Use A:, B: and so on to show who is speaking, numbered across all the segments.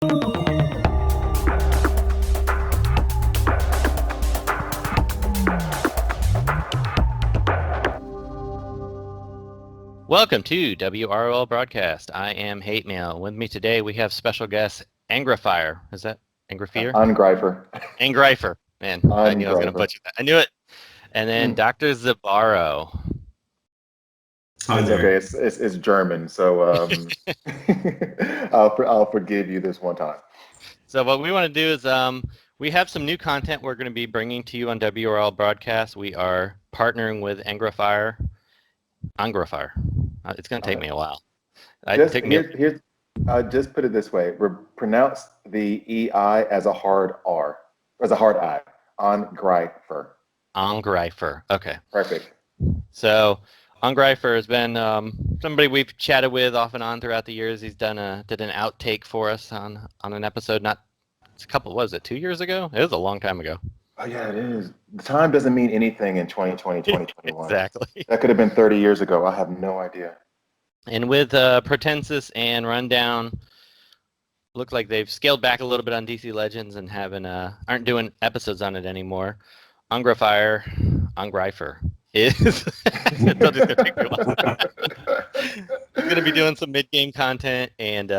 A: Welcome to WROL Broadcast. I am Hate Mail. With me today, we have special guest Angreifer. Is that Angreifer?
B: Angreifer.
A: Angreifer. Man, I knew I was going to butcher that. I knew it. And then Dr. Zibarro.
B: Hi there. It's okay. It's German, so I'll forgive you this one time.
A: So what we want to do is we have some new content we're going to be bringing to you on WROL Broadcast. We are partnering with Angreifer. It's going to take me a while.
B: Just put it this way. Pronounce the EI as a hard R, as a hard I. Angreifer.
A: Angreifer. Okay.
B: Perfect.
A: So Angreifer has been somebody we've chatted with off and on throughout the years. He's did an outtake for us on an episode. It's a couple. Was it 2 years ago? It was a long time ago.
B: Oh, yeah, it is. The time doesn't mean anything in 2020, 2021.
A: Exactly.
B: That could have been 30 years ago. I have no idea.
A: And with Pretensis and Rundown, look like they've scaled back a little bit on DC Legends and aren't doing episodes on it anymore. Angreifer is going to be doing some mid-game content and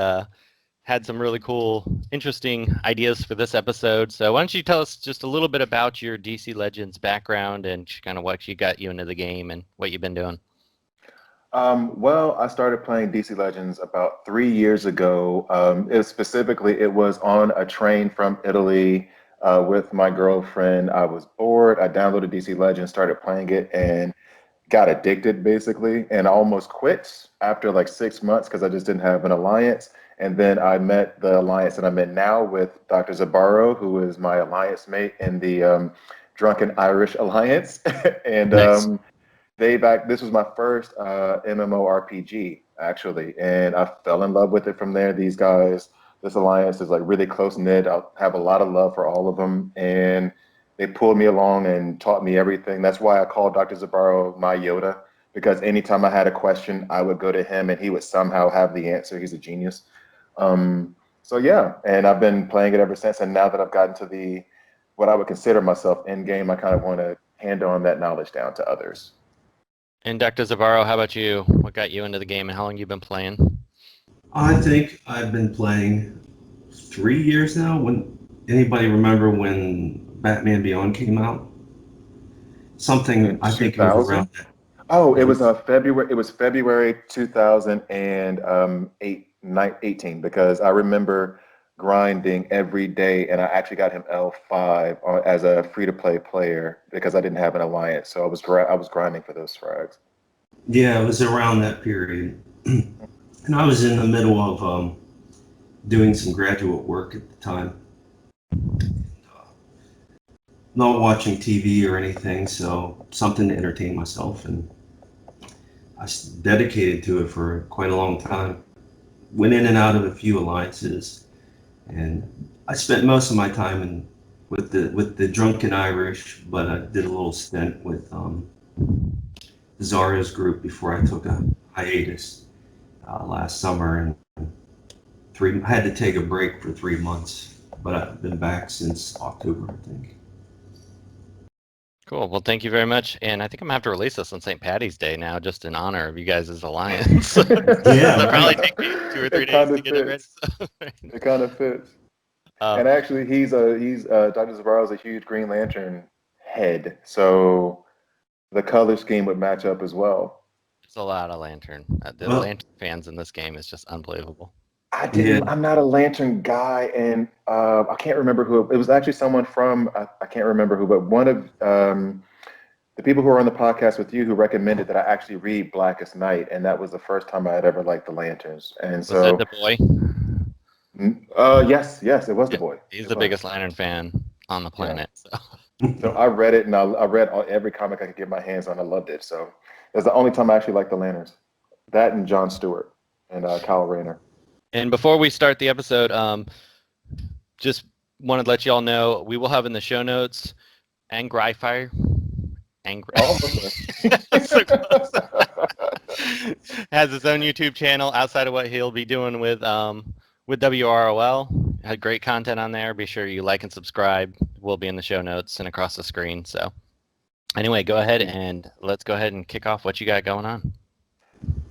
A: had some really cool, interesting ideas for this episode. So why don't you tell us just a little bit about your DC Legends background and kind of what got you into the game and what you've been doing?
B: Well, I started playing DC Legends about 3 years ago. It was on a train from Italy with my girlfriend. I was bored. I downloaded DC Legends, started playing it, and got addicted, basically, and almost quit after like 6 months because I just didn't have an alliance. And then I met the alliance that I'm in now with Dr. Zibarro, who is my alliance mate in the Drunken Irish Alliance. And
A: Nice.
B: this was my first MMORPG, actually, and I fell in love with it from there. This alliance is like really close-knit. I have a lot of love for all of them, and they pulled me along and taught me everything. That's why I called Dr. Zibarro my Yoda, because anytime I had a question, I would go to him and he would somehow have the answer. He's a genius. So yeah, and I've been playing it ever since. And now that I've gotten to what I would consider myself in game, I kind of want to hand on that knowledge down to others.
A: And Dr. Zibarro, how about you? What got you into the game and how long you been playing?
C: I think I've been playing 3 years now. Anybody remember when Batman Beyond came out? Something I think it was around that.
B: Oh, it was February. It was February 2018 because I remember grinding every day, and I actually got him L5 as a free-to-play player because I didn't have an alliance, so I was grinding for those frags.
C: Yeah, it was around that period, and I was in the middle of doing some graduate work at the time, not watching TV or anything, so something to entertain myself, and I dedicated to it for quite a long time. Went in and out of a few alliances, and I spent most of my time with the Drunken Irish, but I did a little stint with Zara's group before I took a hiatus last summer, and I had to take a break for 3 months, but I've been back since October, I think.
A: Cool. Well, thank you very much. And I think I'm going to have to release this on St. Patty's Day now, just in honor of you guys' alliance.
C: Yeah.
A: It'll probably take me 2 or 3 days to get it ready.
B: It kind of fits. And actually, Dr. Zibarro is a huge Green Lantern head, so the color scheme would match up as well.
A: There's a lot of Lantern. The Lantern fans in this game is just unbelievable.
B: I'm not a Lantern guy, and I can't remember who. It was actually someone from, I can't remember who, but one of the people who were on the podcast with you who recommended that I actually read Blackest Night, and that was the first time I had ever liked the Lanterns. And
A: was that the boy?
B: Yes, it was the boy.
A: He's the biggest Lantern fan on the planet.
B: Yeah. So I read it, and I read every comic I could get my hands on. I loved it. So that's the only time I actually liked the Lanterns. That and Jon Stewart and Kyle Rayner.
A: And before we start the episode, just wanted to let you all know we will have in the show notes Angreifer. So close. Has his own YouTube channel outside of what he'll be doing with WROL. had great content on there. Be sure you like and subscribe. We'll be in the show notes and across the screen. So anyway, go ahead and let's go ahead and kick off what you got going on.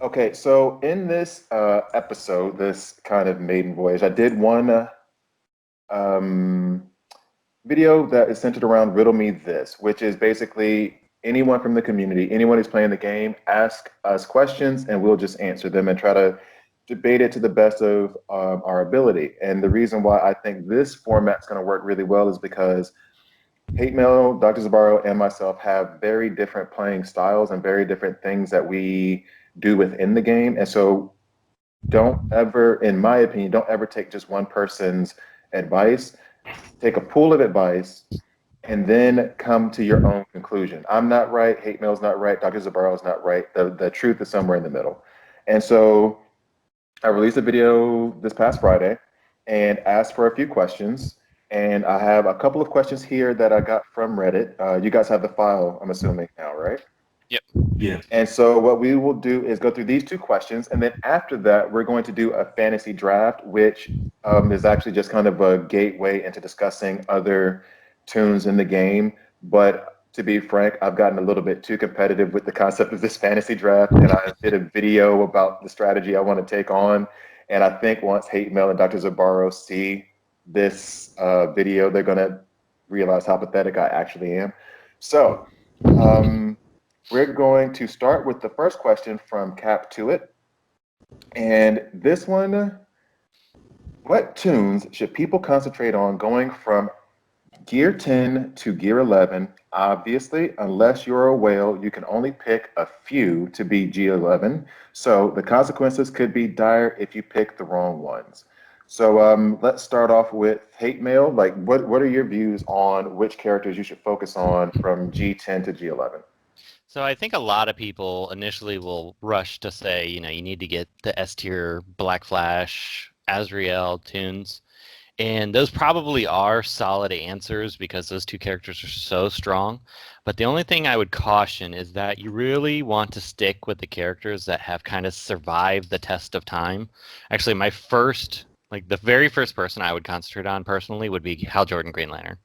B: Okay, so in this episode, this kind of maiden voyage, I did one video that is centered around Riddle Me This, which is basically anyone from the community, anyone who's playing the game, ask us questions and we'll just answer them and try to debate it to the best of our ability. And the reason why I think this format's going to work really well is because Hate Mail, Dr. Zibarro, and myself have very different playing styles and very different things that we do within the game. And so don't ever, in my opinion, don't ever take just one person's advice. Take a pool of advice and then come to your own conclusion. I'm not right. Hate Mail's not right. Dr. Zibarro is not right. The truth is somewhere in the middle. And so I released a video this past Friday and asked for a few questions. And I have a couple of questions here that I got from Reddit. You guys have the file, I'm assuming now, right?
A: Yep.
C: Yeah.
B: And so what we will do is go through these two questions. And then after that, we're going to do a fantasy draft, which is actually just kind of a gateway into discussing other tunes in the game. But to be frank, I've gotten a little bit too competitive with the concept of this fantasy draft. And I did a video about the strategy I want to take on. And I think once Hate Mail and Dr. Zibarro see this video, they're going to realize how pathetic I actually am. So we're going to start with the first question from Cap to It. And this one, what tunes should people concentrate on going from Gear 10 to Gear 11? Obviously, unless you're a whale, you can only pick a few to be G11. So the consequences could be dire if you pick the wrong ones. So let's start off with Hate Mail. Like, what are your views on which characters you should focus on from G10 to G11?
A: So I think a lot of people initially will rush to say, you need to get the S tier Black Flash, Azrael tunes. And those probably are solid answers because those two characters are so strong. But the only thing I would caution is that you really want to stick with the characters that have kind of survived the test of time. Actually, the very first person I would concentrate on personally would be Hal Jordan Green Lantern.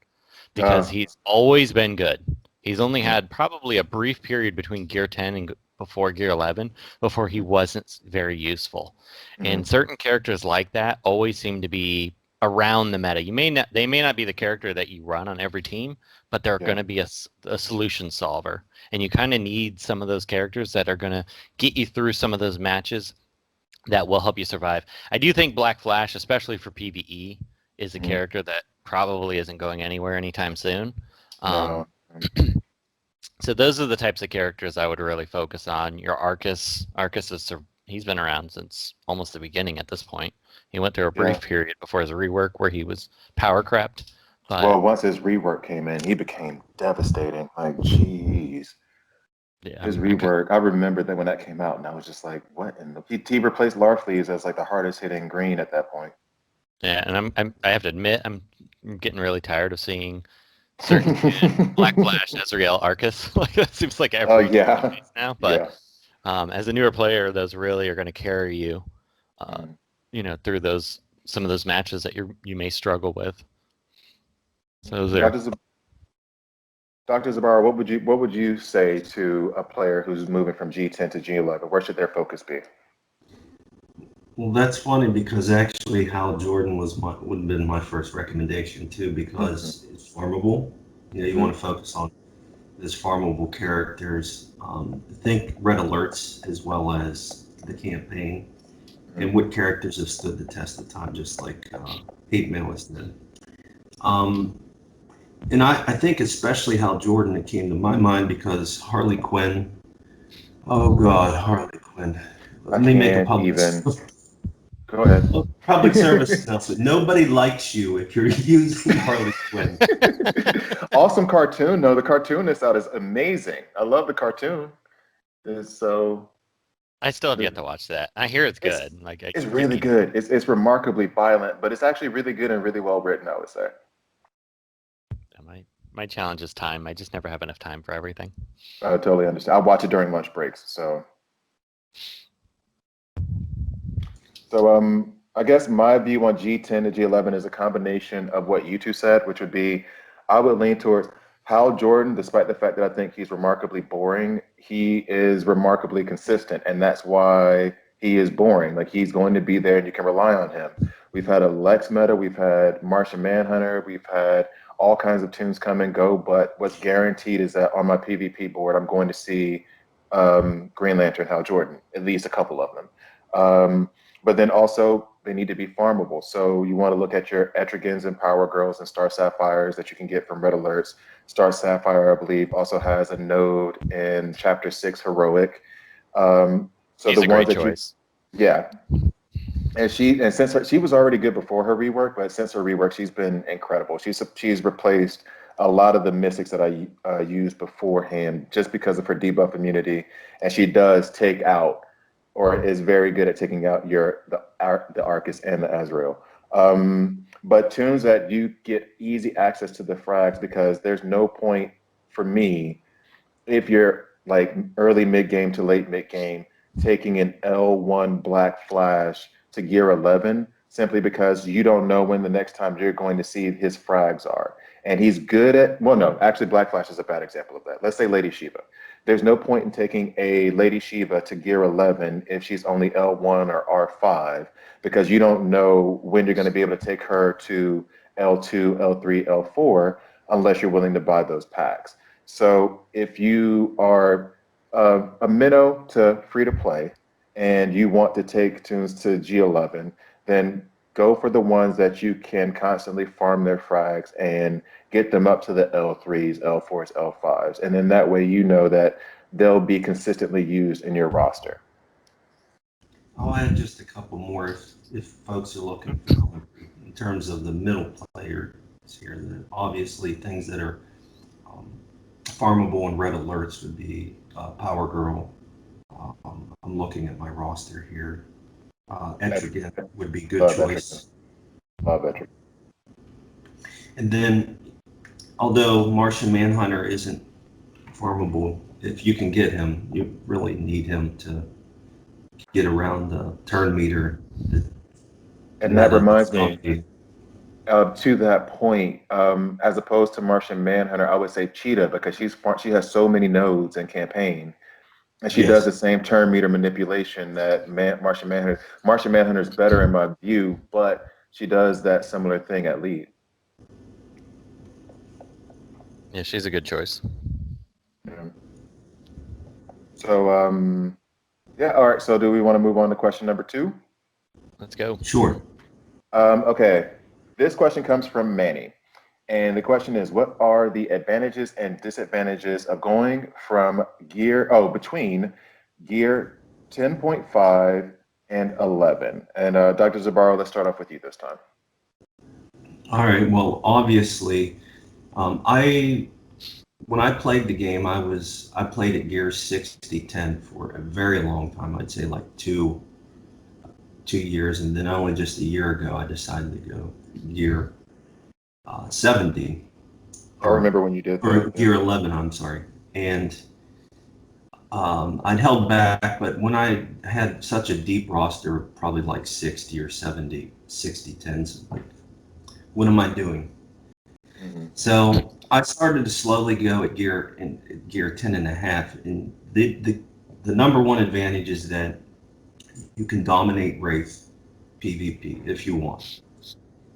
A: Because he's always been good. He's only had probably a brief period between Gear 10 and before Gear 11 before he wasn't very useful. And certain characters like that always seem to be around the meta. They may not be the character that you run on every team, but they're going to be a solution solver. And you kind of need some of those characters that are going to get you through some of those matches that will help you survive. I do think Black Flash, especially for PvE, is a character that probably isn't going anywhere anytime soon.
B: No.
A: So those are the types of characters I would really focus on. Your Arcus he's been around since almost the beginning at this point. He went through a brief period before his rework where he was power crept.
B: Well, once his rework came in, he became devastating. Like, jeez.
A: Yeah,
B: His rework, I remember that when that came out, and I was just like, what in the... He replaced Larfleeze as like the hardest hitting green at that point.
A: Yeah, and I have to admit, I'm getting really tired of seeing certain Black Flash, Azrael, Arcus. Like that seems like every now. But as a newer player, those really are going to carry you, through some of those matches that you may struggle with. So there.
B: Dr. Zibarro, what would you say to a player who's moving from G10 to G11? Where should their focus be?
C: Well, that's funny because actually Hal Jordan would have been my first recommendation too, because it's farmable. You want to focus on his farmable characters. Think red alerts as well as the campaign, and what characters have stood the test of time, just like Hate Mail has did. And I think especially Hal Jordan, it came to my mind because Harley Quinn. Oh God, Harley Quinn. Let me make a public.
B: Go ahead.
C: Public service announcement. Nobody likes you if you're using Harley Quinn.
B: Awesome cartoon. No, the cartoon this out is amazing. I love the cartoon. I still
A: have yet to watch that. I hear it's good.
B: It's really good. It's remarkably violent, but it's actually really good and really well written, I would say.
A: My challenge is time. I just never have enough time for everything.
B: I totally understand. I watch it during lunch breaks. So I guess my view on G10 to G11 is a combination of what you two said, which would be I would lean towards Hal Jordan, despite the fact that I think he's remarkably boring, he is remarkably consistent, and that's why he is boring. Like he's going to be there and you can rely on him. We've had a Lex meta, we've had Martian Manhunter, we've had all kinds of tunes come and go, but what's guaranteed is that on my PvP board, I'm going to see Green Lantern Hal Jordan, at least a couple of them. But then also they need to be farmable. So you want to look at your Etrigans and Power Girls and Star Sapphires that you can get from Red Alerts. Star Sapphire, I believe, also has a node in Chapter 6 Heroic. So
A: He's
B: the
A: a
B: ones
A: great
B: that
A: choice.
B: yeah. And she was already good before her rework, but since her rework, she's been incredible. She's replaced a lot of the mystics that I used beforehand just because of her debuff immunity, and she does take out or is very good at taking out the Arcus and the Azrael. But tunes that you get easy access to the frags because there's no point for me if you're like early mid game to late mid game taking an L1 Black Flash to gear 11 simply because you don't know when the next time you're going to see his frags are. And he's good at, well, no, actually, Black Flash is a bad example of that. Let's say Lady Shiva. There's no point in taking a Lady Shiva to gear 11 if she's only L1 or R5 because you don't know when you're going to be able to take her to L2, L3, L4 unless you're willing to buy those packs. So if you are a minnow to free to play and you want to take tunes to G11, then go for the ones that you can constantly farm their frags and get them up to the L3s, L4s, L5s. And then that way you know that they'll be consistently used in your roster.
C: I'll add just a couple more if folks are looking for in terms of the middle players here. Obviously, things that are farmable and red alerts would be Power Girl. I'm looking at my roster here. Etrigan would be good choice.
B: Love Etrigan.
C: And then, although Martian Manhunter isn't farmable, if you can get him, you really need him to get around the turn meter.
B: And that reminds me, to that point, as opposed to Martian Manhunter, I would say Cheetah because she has so many nodes in campaign. And she does the same turn meter manipulation that Martian Manhunter. Martian Manhunter is better in my view, but she does that similar thing at lead.
A: Yeah, she's a good choice.
B: Yeah. So, yeah, all right. So, do we want to move on to question number 2?
A: Let's go.
C: Sure.
B: Okay. This question comes from Manny. And the question is, what are the advantages and disadvantages of going from between gear 10.5 and 11? And Dr. Zibarro, let's start off with you this time.
C: All right. Well, obviously, when I played the game, I played at gear 60-10 for a very long time. I'd say like two years, and then only just a year ago I decided to go gear 70.
B: I remember when you did
C: or
B: that.
C: gear 11. I'm sorry, and I'd held back, but when I had such a deep roster, probably like 60 or 70, 60-10s, like, what am I doing?
B: Mm-hmm.
C: So I started to slowly go at gear 10 and a half, and the number one advantage is that you can dominate Wraith PvP if you want,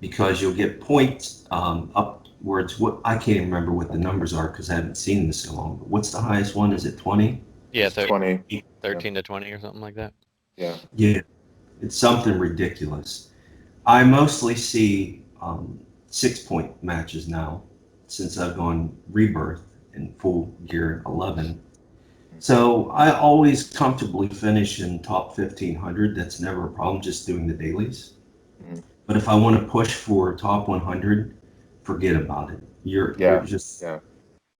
C: because you'll get points upwards. What I can't even remember what the numbers are because I haven't seen this so long. But what's the highest one? Is it 20?
A: Yeah,
B: 20.
A: 13 to 20 or something like that.
B: Yeah.
C: Yeah, it's something ridiculous. I mostly see 6-point matches now since I've gone Rebirth in full gear 11. So I always comfortably finish in top 1500. That's never a problem, just doing the dailies.
B: Mm-hmm.
C: But if I want to push for top 100, forget about it. You're just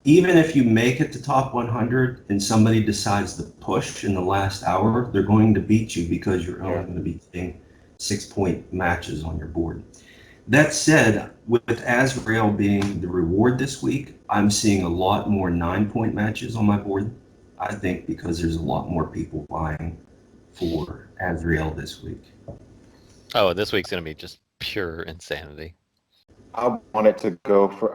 C: even if you make it to top 100 and somebody decides to push in the last hour, they're going to beat you because you're only going to be getting 6-point matches on your board. That said, with Azrael being the reward this week, I'm seeing a lot more 9-point matches on my board. I think because there's a lot more people buying for Azrael this week.
A: Oh, this week's gonna be just pure insanity.
B: I wanted to go for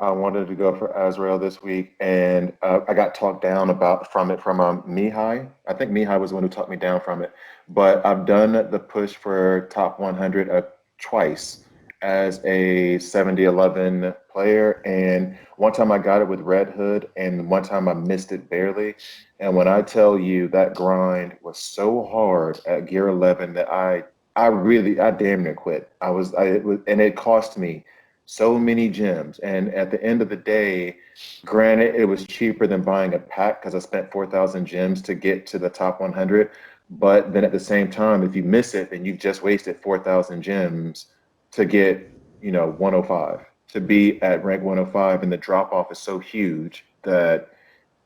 B: Azrael this week, and I got talked down from Mihai. I think Mihai was the one who talked me down from it. But I've done the push for top 100 twice as a 70-11 player, and one time I got it with Red Hood, and one time I missed it barely. And when I tell you that grind was so hard at Gear 11 that I damn near quit. And it cost me so many gems. And at the end of the day, granted, it was cheaper than buying a pack because I spent 4,000 gems to get to the top 100. But then at the same time, if you miss it, then you've just wasted 4,000 gems to get, 105, to be at rank 105. And the drop off is so huge that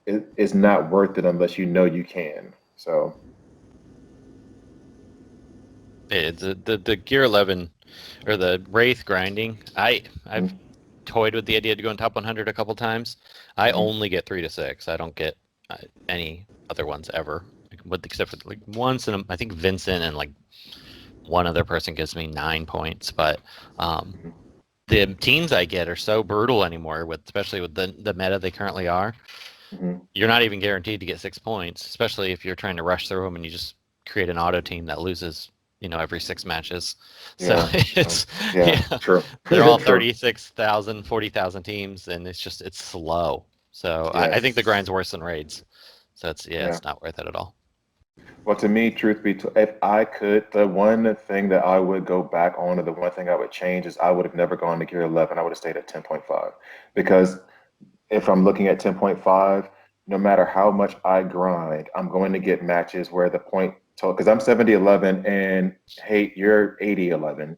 B: it's not worth it unless you know you can. So,
A: It's the Gear 11 or the Wraith grinding. I've toyed with the idea to go in top 100 a couple times. I only get 3 to 6. I don't get any other ones ever, except for like once, and I think Vincent and like one other person gives me 9 points. But the teams I get are so brutal anymore, especially with the meta they currently are. You're not even guaranteed to get 6 points, especially if you're trying to rush through them and you just create an auto team that loses, every 6 matches. So it's
B: true.
A: They're all
B: True.
A: 36,000, 40,000 teams, and it's slow. So I think the grind's worse than raids. So it's not worth it at all.
B: Well, to me, truth be told, if I could, the one thing that I would go back on, or the one thing I would change is I would have never gone to Gear 11. I would have stayed at 10.5. Because if I'm looking at 10.5, no matter how much I grind, I'm going to get matches where the point total, because I'm 70-11 and hey, you're 80-11.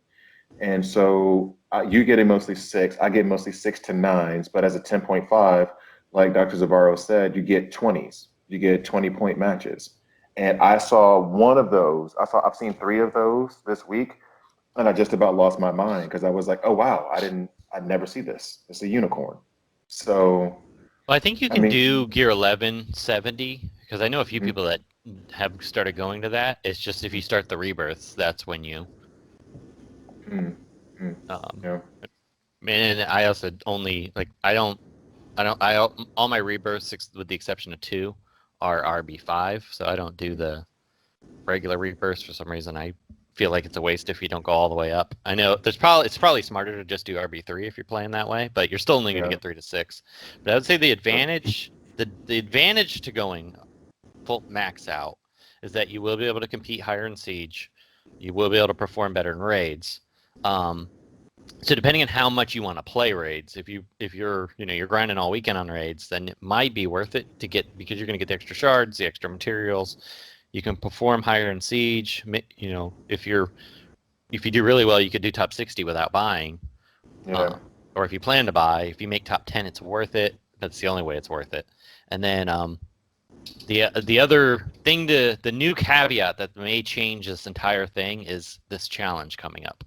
B: And so you getting mostly 6, I get mostly 6 to 9s, but as a 10.5, like Dr. Zibarro said, you get 20s. You get 20-point matches. And I saw one of those. I've seen 3 of those this week, and I just about lost my mind because I was like, oh wow, I'd never see this. It's a unicorn. So,
A: Well, I think you
B: I
A: can
B: mean,
A: do Gear 11 70 because I know a few people that have started going to that. It's just if you start the rebirths, that's when you.
B: yeah.
A: And I also only like all my rebirths with the exception of 2 are RB5, so I don't do the regular rebirths for some reason. I feel like it's a waste if you don't go all the way up. I know it's probably smarter to just do RB3 if you're playing that way, but you're still only going to get 3 to 6. But I would say the advantage to going full max out is that you will be able to compete higher in siege. You will be able to perform better in raids. So depending on how much you want to play raids, if you're grinding all weekend on raids, then it might be worth it to get, because you're going to get the extra shards, the extra materials. You can perform higher in siege. If you do really well, you could do top 60 without buying. Or if you plan to buy, if you make top 10, it's worth it. That's the only way it's worth it. And then the other thing, the new caveat that may change this entire thing is this challenge coming up.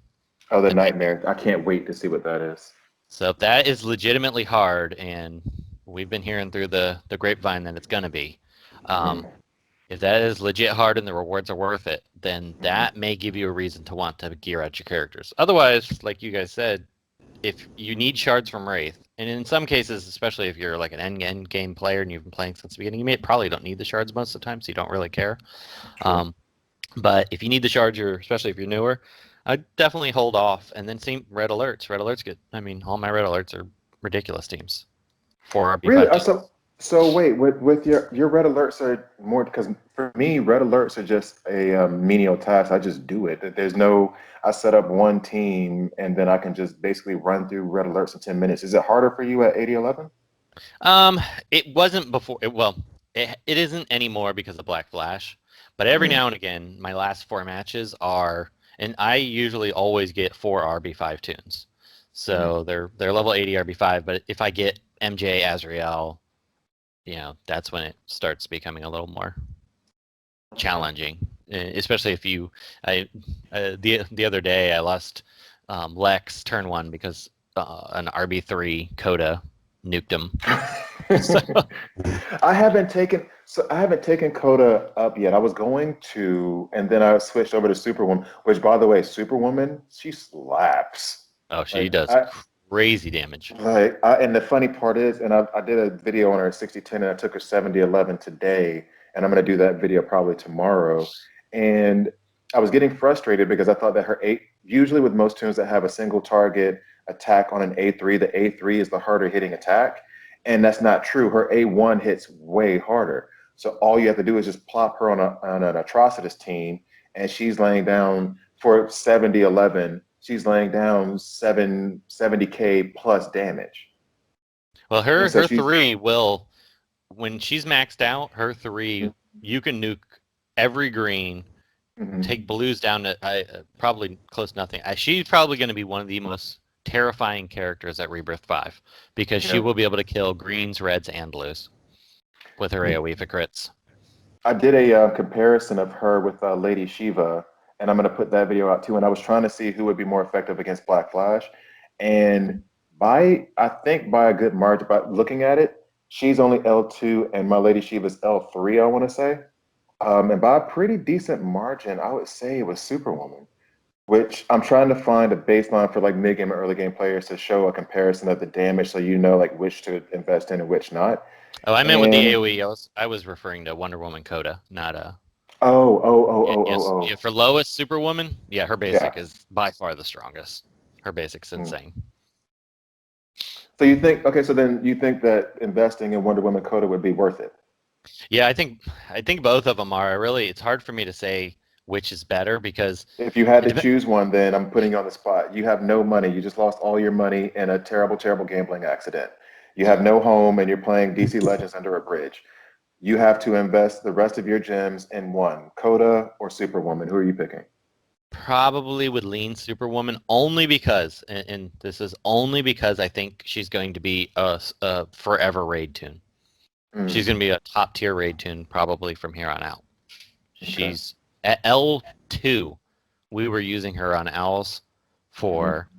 B: Oh, the nightmare. I can't wait to see what that is.
A: So if that is legitimately hard, and we've been hearing through the grapevine that it's going to be, if that is legit hard and the rewards are worth it, then that may give you a reason to want to gear out your characters. Otherwise, like you guys said, if you need shards from Wraith, and in some cases, especially if you're like an end game player and you've been playing since the beginning, you probably don't need the shards most of the time, so you don't really care. But if you need the shards, especially if you're newer, I'd definitely hold off. And then see Red Alerts. Red Alerts good. I mean, all my Red Alerts are ridiculous teams. 4 RB5.
B: Really? So wait, with your red alerts are more, because for me, red alerts are just a menial task. I just do it. I set up one team and then I can just basically run through red alerts in 10 minutes. Is it harder for you at 80-11?
A: It wasn't before. It isn't anymore because of Black Flash. But every now and again, my last 4 matches are, and I usually always get 4 RB5 tunes. So they're level 80 RB5. But if I get MJ Azrael, that's when it starts becoming a little more challenging. Especially if the other day I lost Lex turn 1 because an RB3 Coda nuked him.
B: I haven't taken Coda up yet. I was going to, and then I switched over to Superwoman, which, by the way, Superwoman, she slaps.
A: Oh, she
B: Like
A: does crazy damage.
B: and the funny part is, and I did a video on her at 60-10, and I took her 70-11 today, and I'm going to do that video probably tomorrow. And I was getting frustrated because I thought that her usually with most tunes that have a single target attack on an A3, the A3 is the harder hitting attack. And that's not true. Her A1 hits way harder. So all you have to do is just plop her on an Atrocitus team, and she's laying down for 70-11. She's laying down 70K plus damage.
A: Well, her
B: so
A: 3 will, when she's maxed out, her 3, you can nuke every green, take blues down to probably close to nothing. She's probably going to be one of the most terrifying characters at Rebirth 5 because she will be able to kill greens, reds, and blues with her AoE for crits.
B: I did a comparison of her with Lady Shiva, and I'm going to put that video out too. And I was trying to see who would be more effective against Black Flash. And I think by a good margin, by looking at it, she's only L2 and my Lady Shiva's L3, I want to say. And by a pretty decent margin, I would say it was Superwoman, which I'm trying to find a baseline for like mid-game and early game players to show a comparison of the damage so you know like which to invest in and which not.
A: Oh, I meant with the AoE. I was referring to Wonder Woman Coda, not
B: Oh.
A: Yeah, for lowest Superwoman, yeah, her basic is by far the strongest. Her basic's insane.
B: So you think that investing in Wonder Woman Coda would be worth it?
A: Yeah, I think both of them are. Really, it's hard for me to say which is better because
B: if you had to choose one, then I'm putting you on the spot. You have no money. You just lost all your money in a terrible, terrible gambling accident. You have no home and you're playing DC Legends under a bridge. You have to invest the rest of your gems in one, Coda or Superwoman. Who are you picking?
A: Probably would lean Superwoman only because, and this is only because I think she's going to be a forever raid tune. She's going to be a top tier raid tune probably from here on out. Okay. She's at L2. We were using her on Owls for,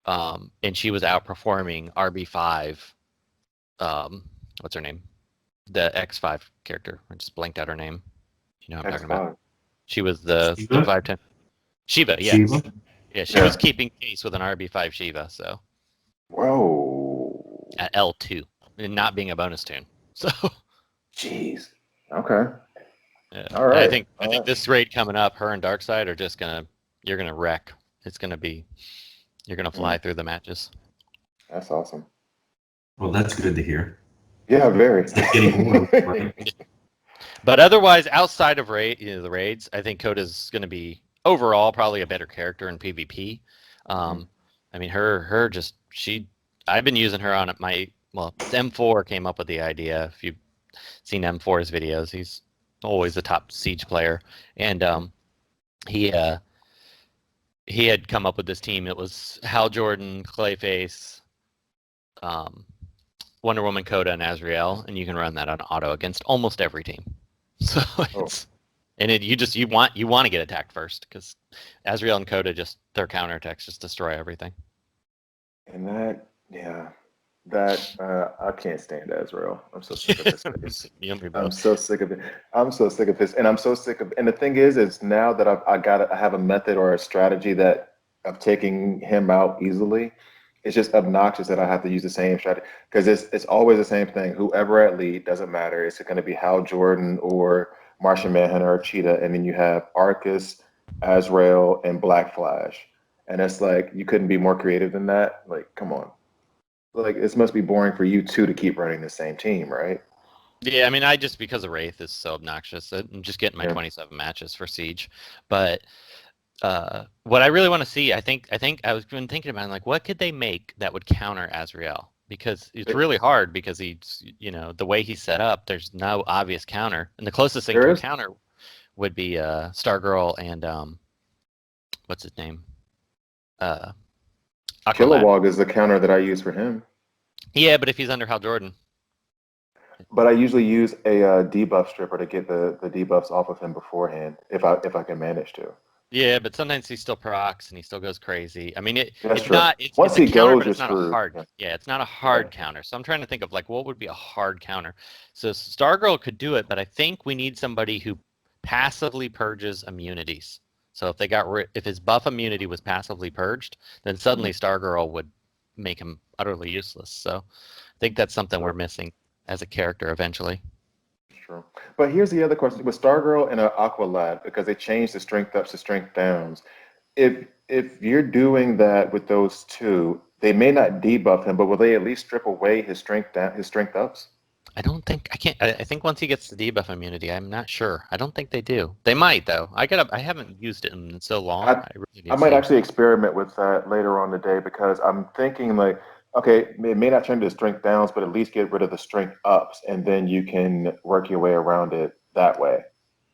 A: and she was outperforming RB5. What's her name? The X5 character. I just blanked out her name. You know what I'm talking about? She was the 510. Shiva, yeah. Shiva? Yeah, she was keeping pace with an RB5 Shiva, so.
B: Whoa.
A: At L2, and not being a bonus tune. So.
B: Jeez. Okay.
A: Yeah. All right. I think this raid coming up, her and Darkseid are just you're gonna wreck. It's gonna be, you're gonna fly through the matches.
B: That's awesome.
C: Well, that's good to hear.
B: Yeah, very.
A: But otherwise, outside of the raids, I think Coda's gonna be overall probably a better character in PvP. I mean, I've been using her on M4 came up with the idea. If you've seen M4's videos, he's always the top Siege player, and he had come up with this team. It was Hal Jordan, Clayface, Wonder Woman, Coda, and Azrael, and you can run that on auto against almost every team. So you want to get attacked first because Azrael and Coda their counterattacks just destroy everything.
B: And I can't stand Azrael. I'm so sick of this face. I'm so sick of it. I'm so sick of this, and I'm so sick of. And the thing is now that I have a method or a strategy of taking him out easily. It's just obnoxious that I have to use the same strategy because it's always the same thing. Whoever at lead doesn't matter. It's going to be Hal Jordan or Martian Manhunter or Cheetah, and then you have Arcus, Azrael, and Black Flash, and it's like you couldn't be more creative than that. Like, come on. Like, this must be boring for you too to keep running the same team, right?
A: Yeah, I mean, because of Wraith is so obnoxious. I'm just getting my 27 matches for Siege, but what I really want to see, I think I was been thinking about like what could they make that would counter Azrael because it's really hard because he's the way he's set up. There's no obvious counter, and the closest thing to a counter would be Stargirl and what's his name?
B: Kilowog is the counter that I use for him.
A: Yeah, but if he's under Hal Jordan.
B: But I usually use a debuff stripper to get the debuffs off of him beforehand, if I can manage to.
A: Yeah, but sometimes he still procs and he still goes crazy. I mean,
B: That's
A: it's
B: true.
A: not. It's
B: Once
A: a
B: he
A: counter,
B: goes,
A: but
B: you're
A: it's not a
B: screwed.
A: hard. Yeah, it's not a hard counter. So I'm trying to think of like what would be a hard counter. So Stargirl could do it, but I think we need somebody who passively purges immunities. So if if his buff immunity was passively purged, then suddenly Stargirl would make him utterly useless. So I think that's something we're missing as a character eventually.
B: True. But here's the other question with Stargirl and Aqualad, because they changed the strength ups to strength downs. If you're doing that with those two, they may not debuff him, but will they at least strip away his strength down, his strength ups?
A: I don't think I can't. I think once he gets the debuff immunity, I'm not sure. I don't think they do. They might though. I haven't used it in so long.
B: I
A: I really need
B: I
A: to
B: might
A: see.
B: actually experiment with that later on today because I'm thinking like, okay, it may not turn to strength downs, but at least get rid of the strength ups, and then you can work your way around it that way.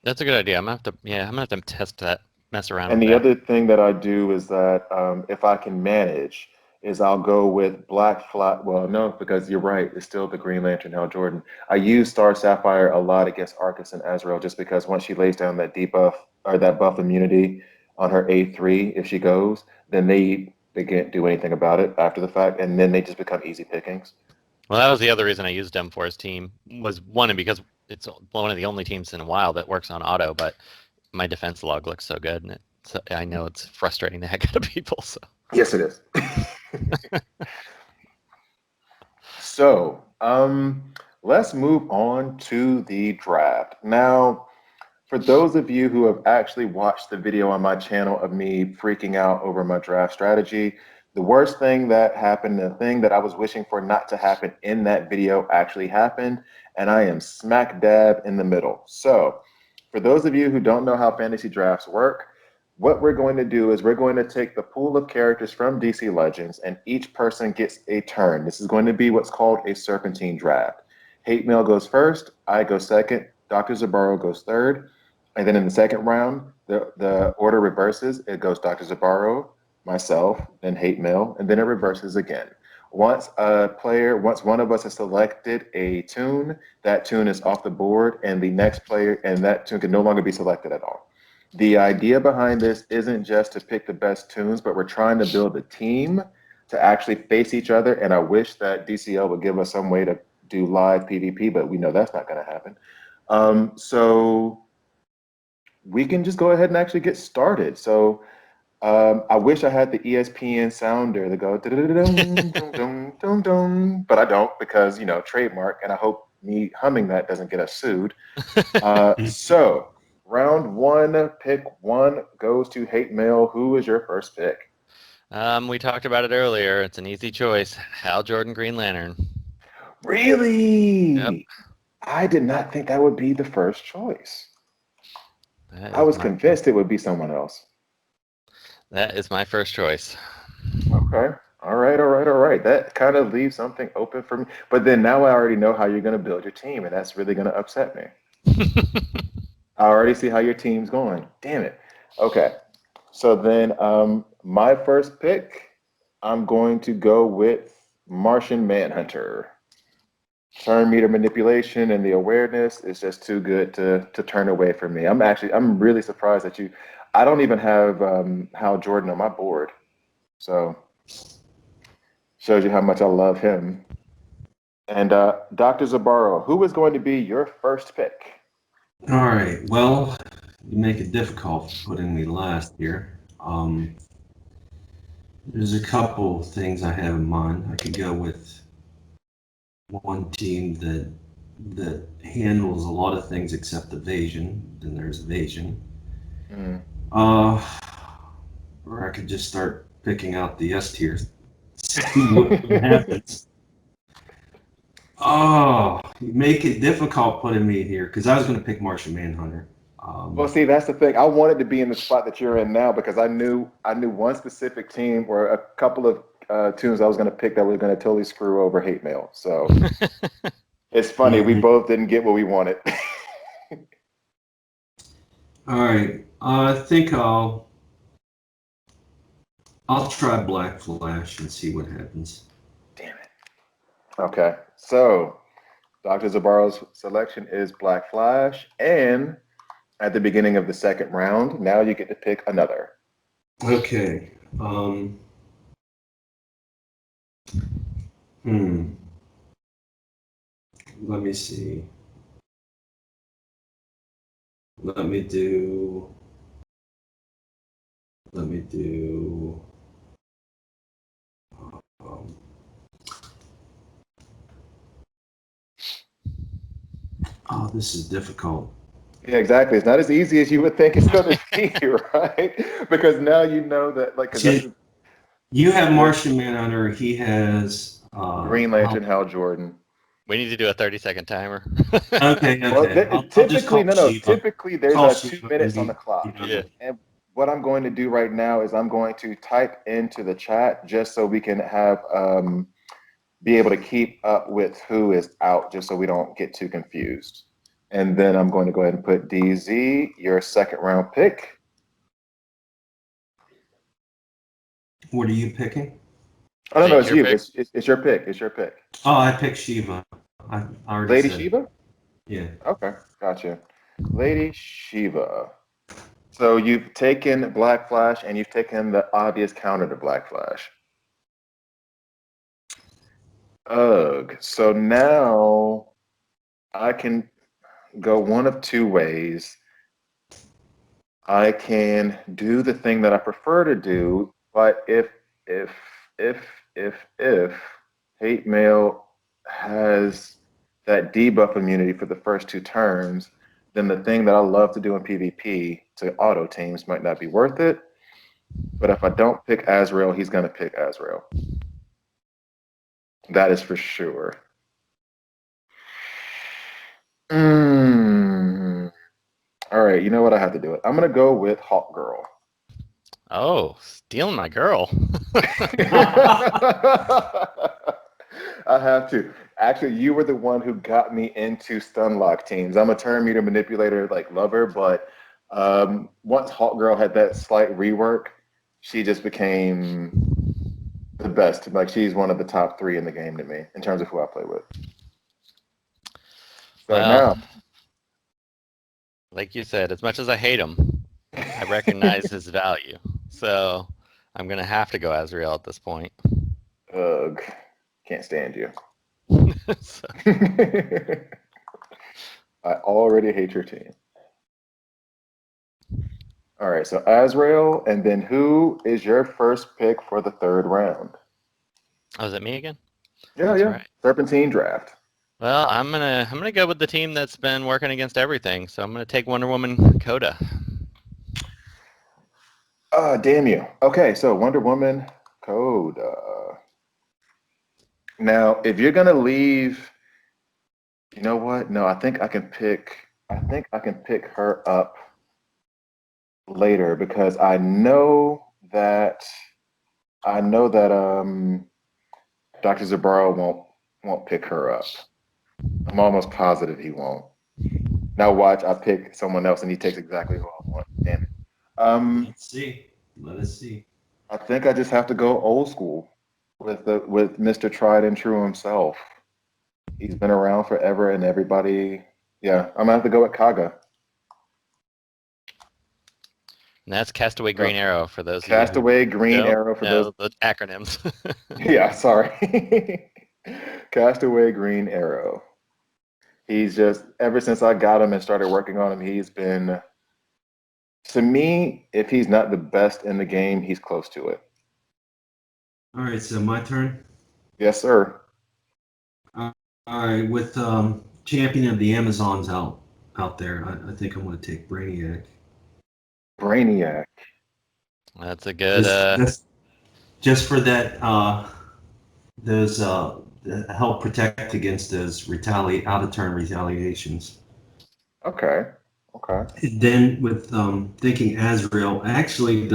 A: That's a good idea. I'm gonna have to. Yeah, I'm gonna have to test that. Mess around
B: And
A: with
B: the
A: that.
B: other thing that I do is that if I can manage, is I'll go with Black Flat. Well, no, because you're right. It's still the Green Lantern, Hal Jordan. I use Star Sapphire a lot against Arcus and Azrael just because once she lays down that debuff or that buff immunity on her A3, if she goes, then they can't do anything about it after the fact, and then they just become easy pickings.
A: Well, that was the other reason I used him for his team was one because it's one of the only teams in a while that works on auto, but my defense log looks so good, and I know it's frustrating the heck out of people. So
B: Yes, it is. So, let's move on to the draft. Now, for those of you who have actually watched the video on my channel of me freaking out over my draft strategy, the worst thing that happened, the thing that I was wishing for not to happen in that video actually happened, and I am smack dab in the middle. So, for those of you who don't know how fantasy drafts work, what we're going to do is we're going to take the pool of characters from DC Legends, and each person gets a turn. This is going to be what's called a Serpentine Draft. Hate Mail goes first, I go second, Dr. Zibarro goes third, and then in the second round, the order reverses. It goes Dr. Zibarro, myself, then Hate Mail, and then it reverses again. Once one of us has selected a tune, that tune is off the board, and the next player, and that tune can no longer be selected at all. The idea behind this isn't just to pick the best tunes, but we're trying to build a team to actually face each other. And I wish that DCL would give us some way to do live PvP, but we know that's not going to happen. So we can just go ahead and actually get started. So I wish I had the ESPN sounder to go but I don't because trademark, and I hope me humming that doesn't get us sued. So round one, pick one goes to Hate Mail. Who is your first pick?
A: we talked about it earlier. It's an easy choice. Hal Jordan, Green Lantern.
B: Really?
A: Yep.
B: I did not think that would be the first choice. I
A: That is
B: was
A: my
B: convinced it would be someone else.
A: that is my first choice.
B: Okay. All right, all right, all right. That kind of leaves something open for me. But then now I already know how you're going to build your team, and that's really going to upset me. I already see how your team's going. Damn it. Okay. So then my first pick, I'm going to go with Martian Manhunter. Turn meter manipulation and the awareness is just too good to turn away from me. I'm really surprised that I don't even have Hal Jordan on my board. So shows you how much I love him. And Dr. Zibarro, who is going to be your first pick?
C: All right. Well, you make it difficult putting me last here. There's a couple things I have in mind. I could go with one team that handles a lot of things except evasion. Then there's evasion.
B: Mm.
C: Or I could just start picking out the S tier. See what happens. Oh, you make it difficult putting me here because I was going to pick Martian Manhunter.
B: Well, see, that's the thing. I wanted to be in the spot that you're in now because I knew one specific team or a couple of tunes I was going to pick that were going to totally screw over Hate Mail. So it's funny. We both didn't get what we wanted.
C: All right. I think I'll try Black Flash and see what happens.
B: Damn it. Okay. So Dr. Zibarro's selection is Black Flash, and at the beginning of the second round. Now you get to pick another.
C: Okay. Let me see. Let me do. Um, oh, this is difficult.
B: Yeah, exactly. It's not as easy as you would think it's going to be, right? Because now you know that, like, because
C: you have Martian Manhunter. He has
B: Green Lantern, Hal Jordan.
A: We need to do a 30-second timer.
C: Okay.
B: Well,
C: I'll just call Shiva.
B: Typically, there's
C: Call
B: 2
C: Shiva
B: minutes
C: and
B: on the clock.
A: Yeah.
B: And what I'm going to do right now is I'm going to type into the chat just so we can have be able to keep up with who is out, just so we don't get too confused. And then I'm going to go ahead and put DZ, your second round pick.
C: What are you picking?
B: I don't know. It's
A: Your
B: you.
A: pick.
B: It's your pick. It's your pick.
C: Oh, I picked Shiva. I already
B: Lady
C: said.
B: Shiva?
C: Yeah.
B: Okay, gotcha. Lady Shiva. So you've taken Black Flash and you've taken the obvious counter to Black Flash. Ugh. So now I can go one of two ways. I can do the thing that I prefer to do, but if if hate mail has that debuff immunity for the first 2 turns, then the thing that I love to do in PvP to auto teams might not be worth it. But if I don't pick Azrael, he's gonna pick Azrael. That is for sure. All right, you know what? I have to do it. I'm gonna go with Hawk Girl.
A: Oh, stealing my girl.
B: I have to. Actually, you were the one who got me into Stunlock teams. I'm a turn meter manipulator, like lover, but once Hawk Girl had that slight rework, she just became the best. Like, she's one of the top 3 in the game to me in terms of who I play with. So
A: Well,
B: now,
A: like you said, as much as I hate him, I recognize his value. So I'm going to have to go Azrael at this point.
B: ugh, can't stand you.
A: So,
B: I already hate your team. All right, so Azrael, and then who is your first pick for the 3rd round?
A: oh, is it me again?
B: Yeah,
A: That's
B: yeah.
A: right.
B: Serpentine Draft.
A: Well, I'm gonna go with the team that's been working against everything. So I'm gonna take Wonder Woman Coda.
B: Damn you. Okay, so Wonder Woman code. Now, if you're gonna leave, you know what? No, I think I can pick. I think I can pick her up later because I know that Dr. Zibarro won't pick her up. I'm almost positive he won't. Now watch, I pick someone else and he takes exactly who I want. Damn it.
C: Let's see. Let us see.
B: I think I just have to go old school with Mr. Tried and True himself. He's been around forever and everybody. Yeah, I'm gonna have to go with Kaga.
A: And that's Castaway Green Arrow for those of you
B: Castaway Green
A: who
B: Arrow for
A: know
B: those.
A: the acronyms.
B: Yeah, sorry. Castaway Green Arrow. He's just, ever since I got him and started working on him, he's been, to me, if he's not the best in the game, he's close to it.
C: All right, so my turn.
B: Yes, sir.
C: All right, with Champion of the Amazons out there, I think I'm going to take Brainiac.
B: Brainiac.
A: That's a good.
C: Just for that, those help protect against those out of turn retaliations.
B: Okay.
C: Then with thinking Azrael, actually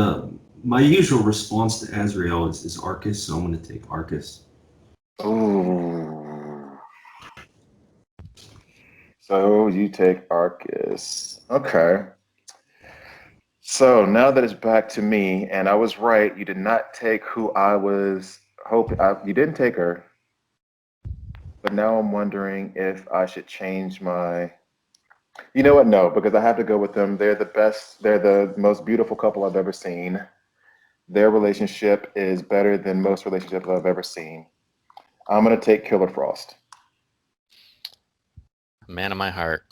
C: my usual response to Azrael is Arcus, so I'm going to take Arcus.
B: Ooh. So you take Arcus. Okay. So now that it's back to me, and I was right, you did not take who I was hoping. You didn't take her. But now I'm wondering if I should change my. You know what? No, because I have to go with them. They're the best. They're the most beautiful couple I've ever seen. Their relationship is better than most relationships I've ever seen. I'm going to take Killer Frost.
A: Man of my heart.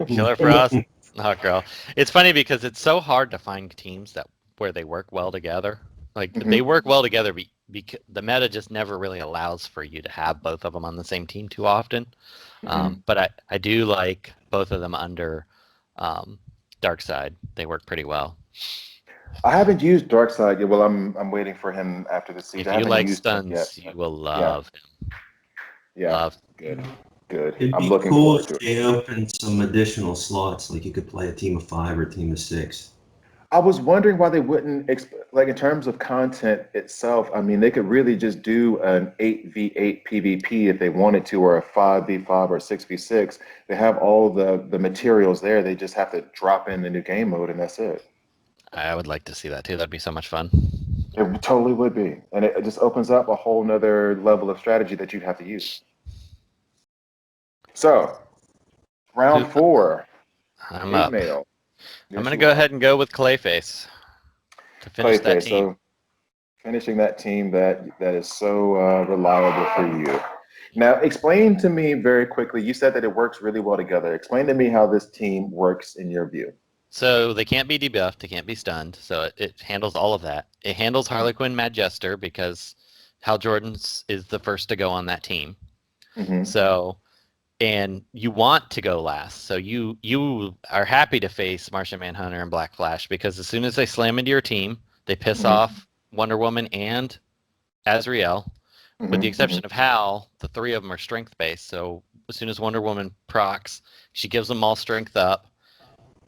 A: Killer Frost, Hawk Girl. It's funny because it's so hard to find teams where they work well together. Like they work well together because the meta just never really allows for you to have both of them on the same team too often. But I do like both of them under Darkseid. They work pretty well.
B: I haven't used Darkseid yet. Well, I'm waiting for him after the season.
A: If you like stuns, you will love him.
B: Yeah.
A: Love.
B: Good.
C: It'd
B: I'm
C: be
B: looking
C: cool
B: forward to
C: if
B: it.
C: they opened some additional slots, like you could play a team of 5 or a team of 6.
B: I was wondering why they wouldn't, like in terms of content itself, I mean, they could really just do an 8v8 PvP if they wanted to, or a 5v5 or 6v6. They have all the materials there. They just have to drop in the new game mode, and that's it.
A: I would like to see that too. That'd be so much fun.
B: It totally would be. And it just opens up a whole nother level of strategy that you'd have to use. So, round 4.
A: I'm up.
B: Female.
A: I'm going to go ahead and go with Clayface to finish that team.
B: So finishing that team that is so reliable for you. Now, explain to me very quickly. You said that it works really well together. Explain to me how this team works in your view.
A: So they can't be debuffed, they can't be stunned, so it handles all of that. It handles Harley Quinn, Mad Jester, because Hal Jordan's is the first to go on that team. So, and you want to go last, so you are happy to face Martian Manhunter and Black Flash, because as soon as they slam into your team, they piss off Wonder Woman and Azrael. With the exception of Hal, the 3 of them are strength-based, so as soon as Wonder Woman procs, she gives them all strength up.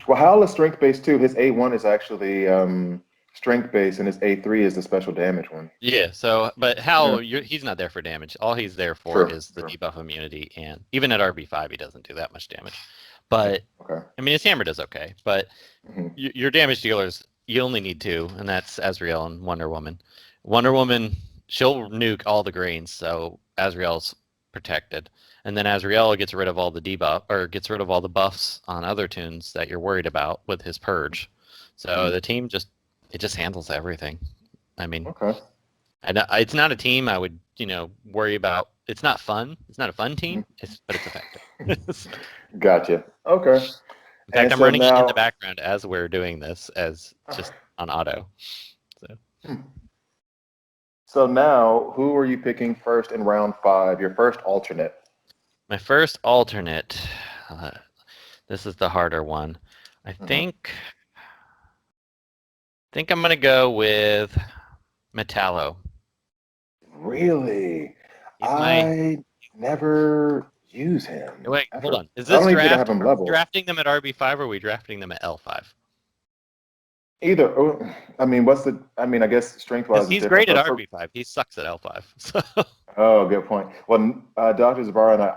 B: Well, Hal is strength-based too. His A1 is actually strength-based, and his A3 is the special damage one.
A: Yeah, so, but Hal, he's not there for damage. All he's there for is the debuff immunity, and even at RB5, he doesn't do that much damage. But, I mean, his hammer does okay, but your damage dealers, you only need 2, and that's Azrael and Wonder Woman. Wonder Woman, she'll nuke all the greens, so Azrael's protected. And then Azrael gets rid of all the debuff, or gets rid of all the buffs on other tunes that you're worried about with his purge. So the team just handles everything. I mean, it's not a team I would worry about. It's not fun. It's not a fun team. But it's effective.
B: Gotcha. Okay.
A: In fact, I'm running it in the background as we're doing this, as just on auto.
B: So now, who are you picking first in round 5? Your first alternate.
A: My first alternate. This is the harder one. I think I'm gonna go with Metallo.
B: Really? I never use him.
A: Wait, hold on. Is this draft? Are we drafting them at RB5 or are we drafting them at L5?
B: Either. I mean, I guess strength-wise.
A: He's great at RB5. He sucks at L5. So.
B: Oh, good point. Well, Dr. Zibarro and I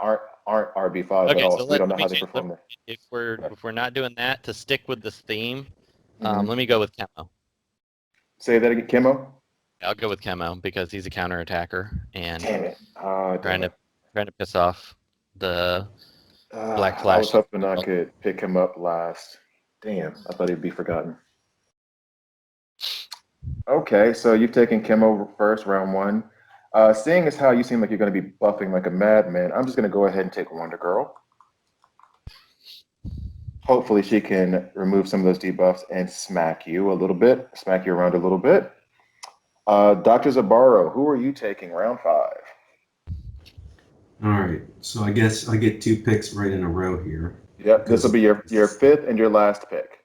B: aren't RB5 at all. So we don't know how they perform there.
A: If we're not doing that, to stick with this theme, let me go with Chemo.
B: Say that again, Chemo?
A: I'll go with Chemo because he's a counterattacker and
B: trying
A: to piss off the Black Flash.
B: I was hoping I could pick him up last. Damn, I thought he'd be forgotten. Okay, so you've taken Chemo first, round 1. Seeing as how you seem like you're going to be buffing like a madman, I'm just going to go ahead and take Wonder Girl. Hopefully she can remove some of those debuffs and smack you around a little bit. Dr. Zibarro, who are you taking round 5?
C: All right, so I guess I get 2 picks right in a row here.
B: Yep, this will be your 5th and your last pick.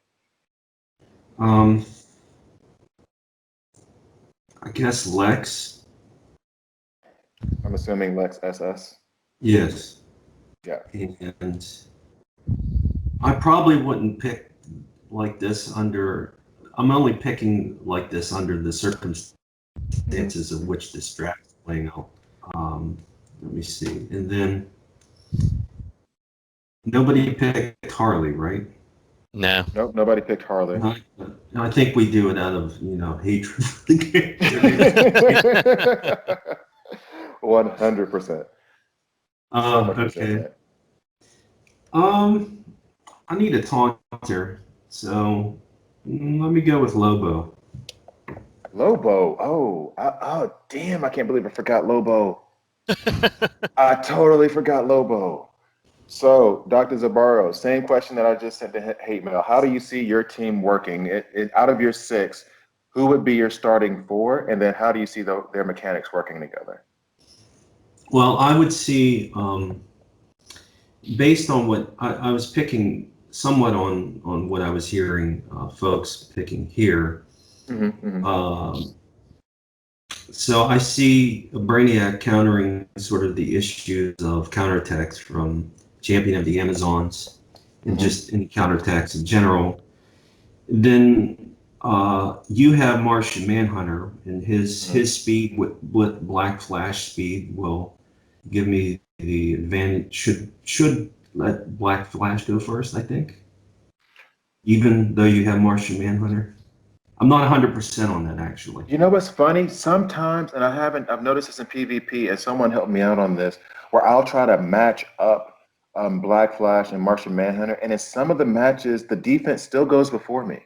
C: I guess Lex.
B: I'm assuming Lex SS.
C: Yes.
B: Yeah.
C: And I probably wouldn't pick like this under. I'm only picking like this under the circumstances of which this draft is playing out. Let me see. And then nobody picked Harley, right?
A: No.
B: Nope, nobody picked Harley.
C: I think we do it out of, hatred for the character.
B: 100%.
C: Okay. I need a taunter, so let me go with Lobo.
B: Lobo. Oh, damn! I can't believe I forgot Lobo. I totally forgot Lobo. So, Dr. Zibarro, same question that I just sent to Hate Mail. How do you see your team working? Out of your 6, who would be your starting 4? And then how do you see their mechanics working together?
C: Well, I would see, based on what I was picking somewhat on what I was hearing folks picking here. So I see Brainiac countering sort of the issues of counterattacks from Champion of the Amazons and just any counterattacks in general. Then you have Martian Manhunter, and his speed with Black Flash speed will give me the advantage. Should let Black Flash go first, I think. Even though you have Martian Manhunter. I'm not 100% on that, actually.
B: You know what's funny? Sometimes, and I've noticed this in PvP, and someone helped me out on this, where I'll try to match up Black Flash and Martian Manhunter, and in some of the matches, the defense still goes before me.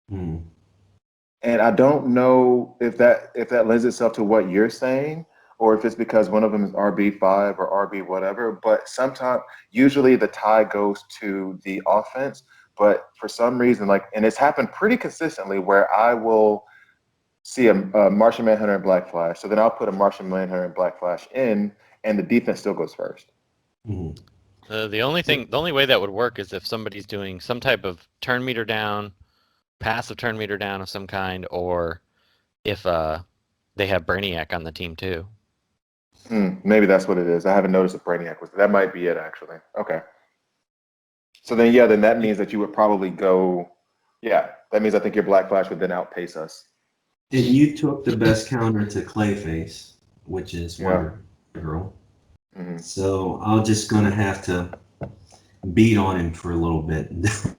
B: And I don't know if that lends itself to what you're saying, or if it's because one of them is RB5 or RB whatever. But sometimes, usually the tie goes to the offense. But for some reason, and it's happened pretty consistently, where I will see a Martian Manhunter and Black Flash. So then I'll put a Martian Manhunter and Black Flash in, and the defense still goes first.
A: The only way that would work is if somebody's doing some type of turn meter down, passive turn meter down of some kind, or if they have Brainiac on the team too.
B: Maybe that's what it is. I haven't noticed if Brainiac was. That might be it, actually. Okay. So then that means that you would probably go. Yeah, that means I think your Black Flash would then outpace us.
C: And you took the best counter to Clayface, which is Wonder Girl. So I'm just gonna have to beat on him for a little bit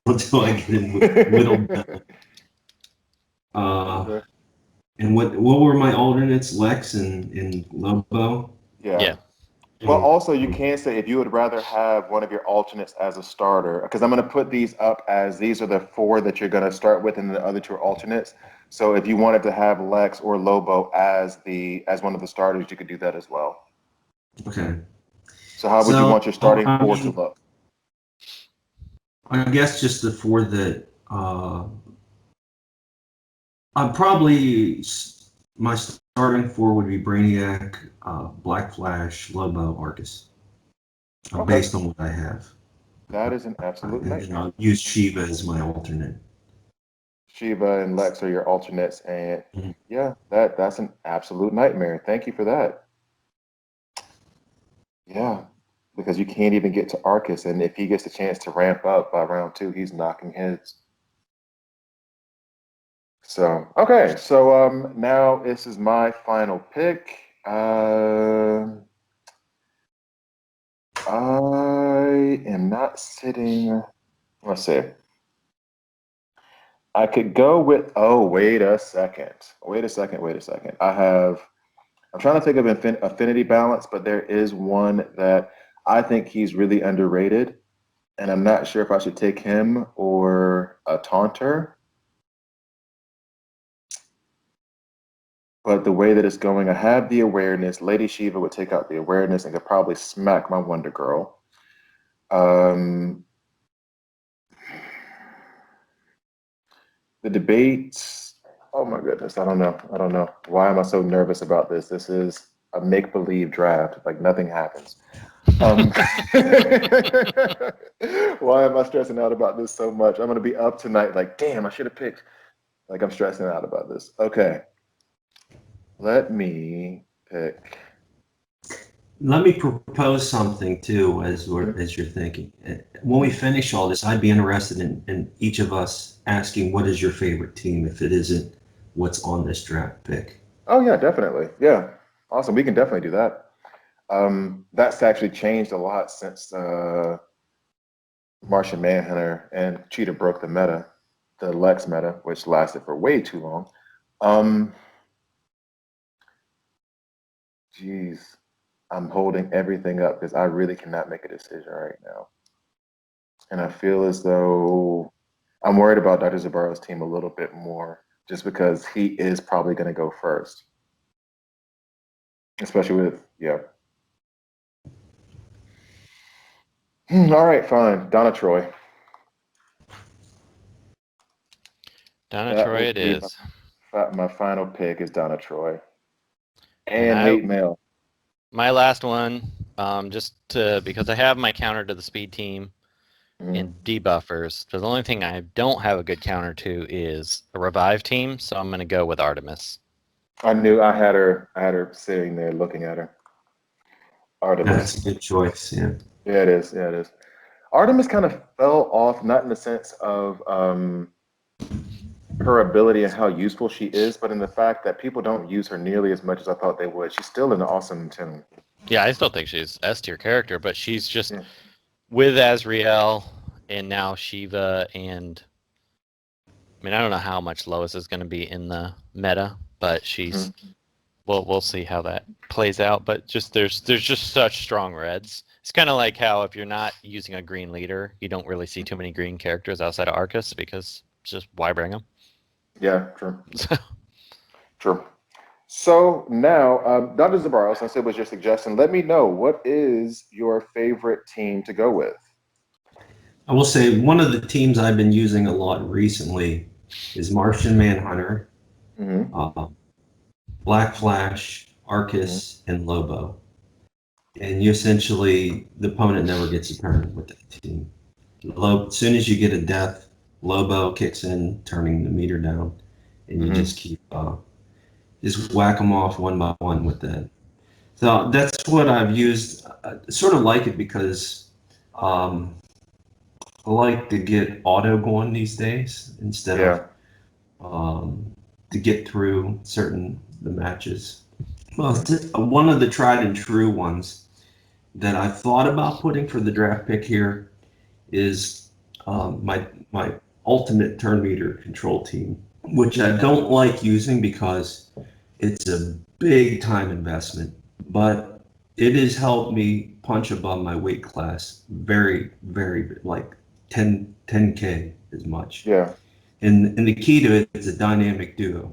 C: until I get him whittled down. And what were my alternates? Lex and Lobo?
A: Yeah.
B: Well, also you can say if you would rather have one of your alternates as a starter, because I'm going to put these up as these are the 4 that you're going to start with, and the other 2 are alternates. So if you wanted to have Lex or Lobo as one of the starters, you could do that as well.
C: Okay.
B: So how would you want your starting 4 to look?
C: I guess just the 4 that I'm probably my starting 4 would be Brainiac, Black Flash, Lobo, Arcus, based on what I have.
B: That is an absolute nightmare.
C: And I'll use Shiva as my alternate.
B: Shiva and Lex are your alternates, and that's an absolute nightmare. Thank you for that. Yeah, because you can't even get to Arcus, and if he gets a chance to ramp up by round 2, he's knocking his. So okay, so now this is my final pick. I am not sitting. Let's see. I could go with. Oh, wait a second. I'm trying to think of affinity balance, but there is one that I think he's really underrated, and I'm not sure if I should take him or a taunter. But the way that it's going, I have the awareness. Lady Shiva would take out the awareness and could probably smack my Wonder Girl. The debates. Oh my goodness, I don't know. Why am I so nervous about this? This is a make-believe draft. Like nothing happens. Why am I stressing out about this so much? I'm gonna be up tonight. Like, damn, I should have picked. Like, I'm stressing out about this. Okay. Let me pick.
C: Let me propose something too, as you're thinking. When we finish all this, I'd be interested in each of us asking what is your favorite team if it isn't what's on this draft pick.
B: Oh yeah, definitely. Yeah, awesome. We can definitely do that. That's actually changed a lot since Martian Manhunter and Cheetah broke the meta, the Lex meta, which lasted for way too long. Geez, I'm holding everything up because I really cannot make a decision right now. And I feel as though I'm worried about Dr. Zibarro's team a little bit more, just because he is probably going to go first, especially with yeah. All right, fine. Donna Troy.
A: Donna
B: That
A: Troy
B: will
A: it
B: be
A: is.
B: my final pick is Donna Troy
A: And
B: and hate mail.
A: my last one, because I have my counter to the speed team
B: Mhm.
A: in debuffers. The only thing I don't have a good counter to is a revive team, so I'm going to go with Artemis.
B: I knew I had her. I had her sitting there looking at her.
C: That's
B: Artemis.
C: a good choice. Yeah.
B: Yeah, it is. Yeah, it is. Artemis kind of fell off, not in the sense of her ability and how useful she is, but in the fact that people don't use her nearly as much as I thought they would. She's still an awesome tune.
A: Yeah, I still think she's S tier character, but she's just
B: Yeah.
A: with Azrael and now Shiva, and I mean I don't know how much Lois is going to be in the meta, but she's
B: Mhm.
A: we'll see how that plays out. But just there's just such strong reds. It's kind of like how if you're not using a green leader, you don't really see too many green characters outside of Arcus because it's just why bring them?
B: Yeah, true. True. So now, Dr. Zabarro, since it was your suggestion, let me know what is your favorite team to go with?
C: I will say one of the teams I've been using a lot recently is Martian Manhunter,
B: Mm-hmm.
C: uh, Black Flash,
B: Mm-hmm.
C: Arcus, and Lobo. And you essentially, the opponent never gets a turn with that team. As soon as you get a death, Lobo kicks in, turning the meter down, and you
B: Mm-hmm.
C: just keep just whack them off one by one with that. So that's what I've used. I sort of like it because um, I like to get auto going these days instead of
B: Yeah.
C: to get through certain the matches. Well,
B: Mm-hmm.
C: one of the tried and true ones that I thought about putting for the draft pick here is my ultimate turn meter control team, which I don't like using because it's a big time investment, but it has helped me punch above my weight class very, very like 10K as much.
B: Yeah.
C: And the key to it is a dynamic duo,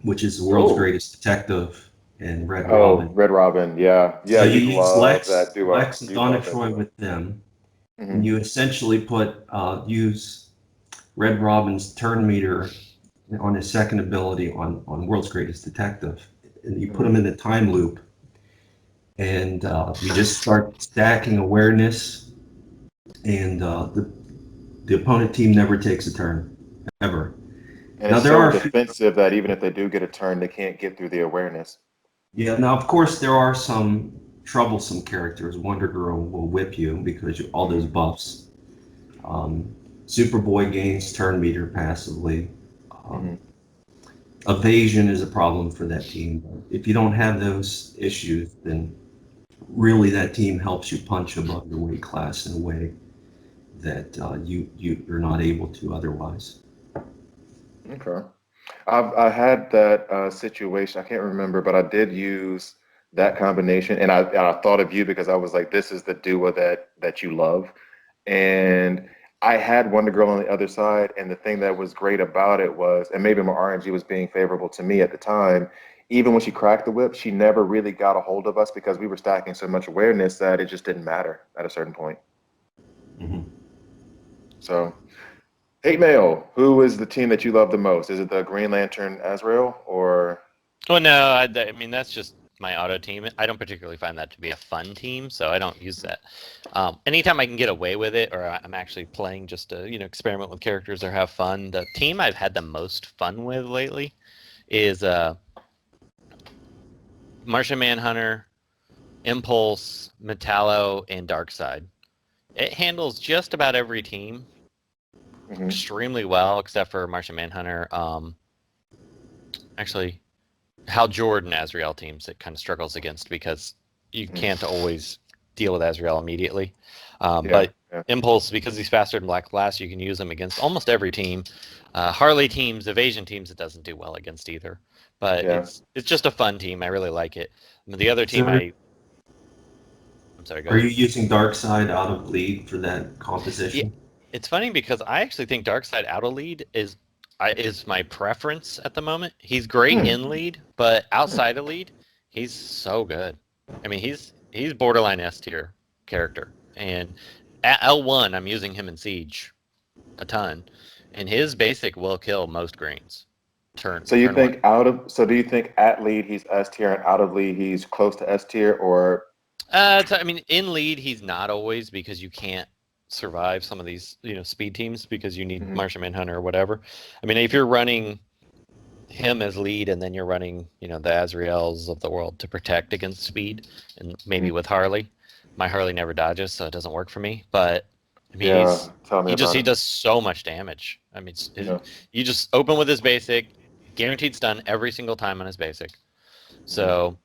C: which is the world's
B: Oh.
C: greatest detective and Red
B: Oh,
C: Robin.
B: Red Robin. Yeah. Yeah,
C: So you
B: you'd
C: use
B: love that duo.
C: Lex and
B: You'd
C: Donna
B: love that
C: Troy
B: duo.
C: with them, and
B: Mm-hmm.
C: you essentially use Red Robin's turn meter on his second ability on World's Greatest Detective, and you put
B: Mm-hmm.
C: him in the time loop, and you just start stacking awareness, and the opponent team never takes a turn ever.
B: And
C: Now
B: it's
C: there
B: so
C: are a few,
B: defensive that even if they do get a turn, they can't get through the awareness.
C: yeah. Now of course there are some troublesome characters. Wonder Girl will whip you because all those
B: Mm-hmm.
C: buffs. Um, Superboy gains turn meter passively.
B: Mm-hmm.
C: Um, Evasion is a problem for that team. If you don't have those issues, then really that team helps you punch above your weight class in a way that you're not able to otherwise.
B: Okay. I had that situation. I can't remember, but I did use that combination, and I thought of you because I was like, this is the duo that you love, and I had Wonder Girl on the other side, and the thing that was great about it was, and maybe my RNG was being favorable to me at the time. Even when she cracked the whip, she never really got a hold of us because we were stacking so much awareness that it just didn't matter at a certain point.
C: Mm-hmm.
B: So. Hate mail. Who is the team that you love the most? Is it the Green Lantern Azrael or?
A: Well, no, I mean that's just my auto team. I don't particularly find that to be a fun team, so I don't use that. Anytime I can get away with it, or I'm actually playing just to experiment with characters or have fun. The team I've had the most fun with lately is Martian Manhunter, Impulse, Metallo, and Darkseid. It handles just about every team
B: Mhm.
A: extremely well, except for Martian Manhunter. Actually, Hal Jordan Azrael teams it kind of struggles against because you
B: Mhm.
A: can't always deal with Azrael immediately.
B: Yeah,
A: But
B: yeah,
A: Impulse, because he's faster than Black Glass, you can use him against almost every team. Harley teams, Evasion teams, it doesn't do well against either. But
B: yeah.
A: it's just a fun team. I really like it. The other team
C: So
A: I I'm sorry, go
C: Are
A: ahead.
C: you using Darkseid out of lead for that composition?
A: It's funny because I actually think Darkseid out of lead is my preference at the moment. He's great in lead, but outside of lead, he's so good. I mean, he's borderline S tier character, and at L1, I'm using him in Siege a ton, and his basic will kill most greens.
B: So you
A: Turn one.
B: think so do you think at lead he's S tier and out of lead he's close to S tier, or?
A: I mean, in lead, he's not always because you can't survive some of these, speed teams because you need Martian Manhunter or whatever. I mean, if you're running him as lead and then you're running, the Azraels of the world to protect against speed, and maybe with Harley, my Harley never dodges, so it doesn't work for me. But I mean,
B: Yeah, tell me about
A: he
B: it.
A: does so much damage. I mean,
B: Yeah.
A: you just open with his basic, guaranteed stun every single time on his basic. So.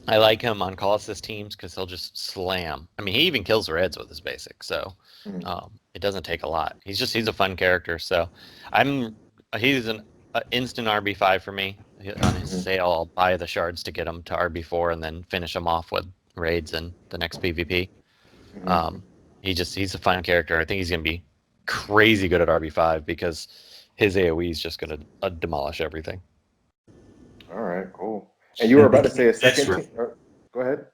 A: I like him on call assist teams because he'll just slam. I mean, he even kills Reds with his basic, so it doesn't take a lot. He's a fun character. So he's an instant RB5 for me. On his sale, I'll buy the shards to get him to RB4 and then finish him off with raids and the next PvP. He's a fun character. I think he's gonna be crazy good at RB5 because his AOE is just gonna demolish everything.
B: All right, cool. And you were about to say a second team? Go ahead.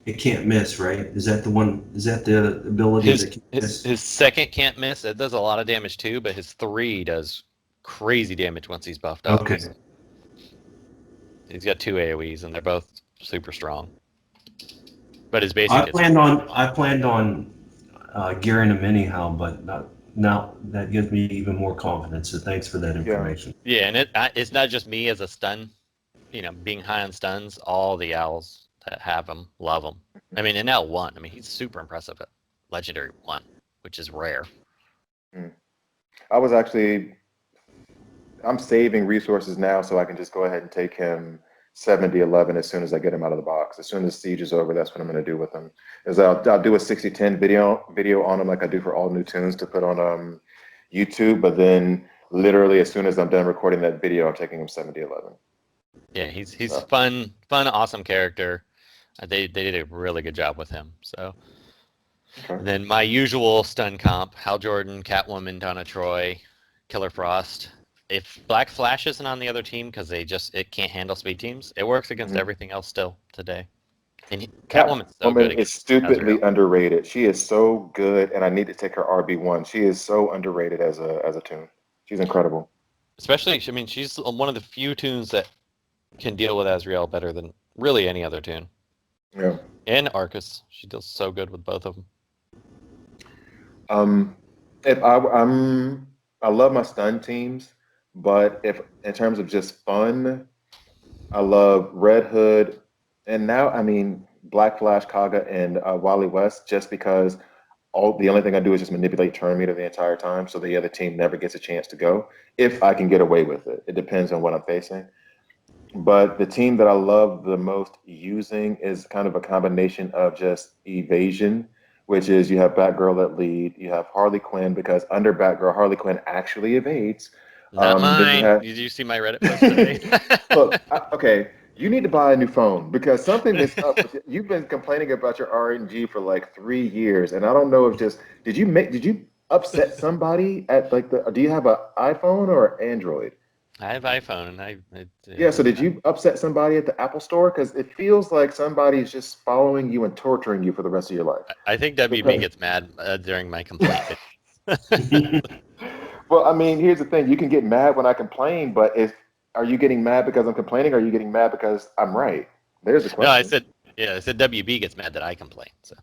C: It can't miss, right? Is that the one? Is that the ability that can't miss?
A: His second can't miss. It does a lot of damage too, but his 3 does crazy damage once he's buffed up.
C: Okay.
A: He's got 2 AoEs and they're both super strong. But his basic.
C: I planned on gearing him anyhow, but now that gives me even more confidence. So thanks for that information.
A: Yeah, and it's not just me as a stun. Being high on stuns, all the owls that have him love him. I mean, in L1, I mean, he's super impressive at Legendary 1, which is rare.
B: I'm saving resources now so I can just go ahead and take him 70-11 as soon as I get him out of the box. As soon as Siege is over, that's what I'm going to do with him. I'll do a 60-10 video on him like I do for all new tunes to put on YouTube, but then literally as soon as I'm done recording that video, I'm taking him 70-11.
A: Yeah, he's fun, awesome character. They did a really good job with him. So, and then my usual stun comp: Hal Jordan, Catwoman, Donna Troy, Killer Frost. If Black Flash isn't on the other team because it can't handle speed teams, it works against everything else still today. And Catwoman's so good.
B: Is stupidly underrated. She is so good, and I need to take her RB1. She is so underrated as a tune. She's incredible.
A: Especially, I mean, she's one of the few tunes that can deal with Azrael better than really any other tune.
B: Yeah.
A: And Arcus. She deals so good with both of
B: them. I love my stun teams, but if in terms of just fun, I love Red Hood, and now I mean Black Flash, Kaga, and Wally West, just because the only thing I do is just manipulate turn meter the entire time, so the other team never gets a chance to go. If I can get away with it, it depends on what I'm facing. But the team that I love the most using is kind of a combination of just evasion, which is you have Batgirl at lead, you have Harley Quinn, because under Batgirl, Harley Quinn actually evades.
A: Not mine. Did you see my Reddit post today?
B: Look, okay, you need to buy a new phone because something is up. You've been complaining about your RNG for like 3 years, and I don't know if did you upset somebody at do you have an iPhone or Android?
A: I have iPhone,
B: and so did you upset somebody at the Apple store? Because it feels like somebody's just following you and torturing you for the rest of your life.
A: I think WB gets mad during my complaint.
B: Well, I mean, here's the thing: you can get mad when I complain, but are you getting mad because I'm complaining, or are you getting mad because I'm right? There's the question.
A: No, I said WB gets mad that I complain. So